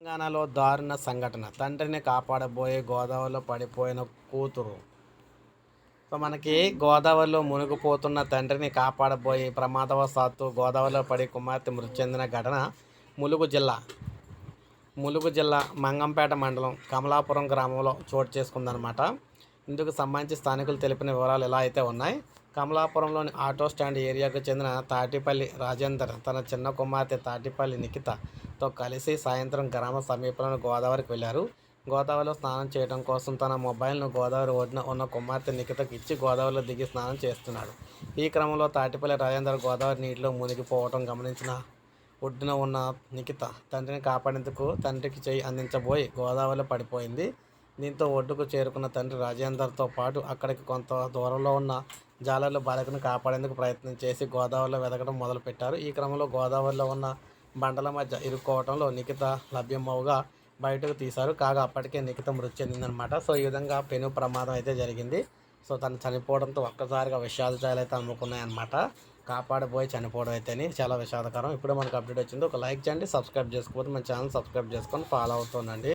తెలంగాణలో దారుణ సంఘటన. తండ్రిని కాపాడబోయే గోదావరిలో పడిపోయిన కూతురు. సో, మనకి గోదావరిలో మునిగిపోతున్న తండ్రిని కాపాడబోయి ప్రమాదవశాత్తు గోదావరిలో పడి కుమార్తె మృతి చెందిన ఘటన ములుగు జిల్లా మంగంపేట మండలం కమలాపురం గ్రామంలో చోటు చేసుకుందనమాట. ఇందుకు సంబంధించి స్థానికులు తెలిపిన వివరాలు ఇలా అయితే ఉన్నాయి. కమలాపురంలోని ఆటో స్టాండ్ ఏరియాకు చెందిన తాటిపల్లి రాజేందర్ తన చిన్న కుమార్తె తాటిపల్లి నిఖితతో కలిసి సాయంత్రం గ్రామ సమీపంలోని గోదావరికి వెళ్లారు. గోదావరిలో స్నానం చేయడం కోసం తన మొబైల్ను గోదావరి ఒడ్డున ఉన్న కుమార్తె నిఖితకు ఇచ్చి గోదావరిలో దిగి స్నానం చేస్తున్నాడు. ఈ క్రమంలో తాటిపల్లి రాజేందర్ గోదావరి నీటిలో మునిగిపోవడం గమనించిన ఒడ్డున ఉన్న నిఖిత తండ్రిని కాపాడేందుకు తండ్రికి చేయి అందించబోయి గోదావరిలో పడిపోయింది. దీంతో ఒడ్డుకు చేరుకున్న తండ్రి రాజేందర్తో పాటు అక్కడికి కొంత దూరంలో ఉన్న జాలర్లు బాలికను కాపాడేందుకు ప్రయత్నం చేసి గోదావరిలో వెతకడం మొదలుపెట్టారు. ఈ క్రమంలో గోదావరిలో ఉన్న బండల మధ్య ఇరుక్కోవడంలో నిఖిత లభ్యమవుగా బయటకు తీశారు. కాగా అప్పటికే నిఖిత మృతి చెందిందనమాట. సో, ఈ విధంగా పెను ప్రమాదం అయితే జరిగింది. సో, తను చనిపోవడంతో ఒక్కసారిగా విషాదాలు అయితే అమ్ముకున్నాయన్నమాట. కాపాడబోయి చనిపోవడం అయితేనే చాలా విషాదకరం. ఇప్పుడు మనకు అప్డేట్ వచ్చింది. ఒక లైక్ చేయండి, సబ్స్క్రైబ్ చేసుకోకపోతే మన ఛానల్ సబ్స్క్రైబ్ చేసుకొని ఫాలో అవుతుండండి.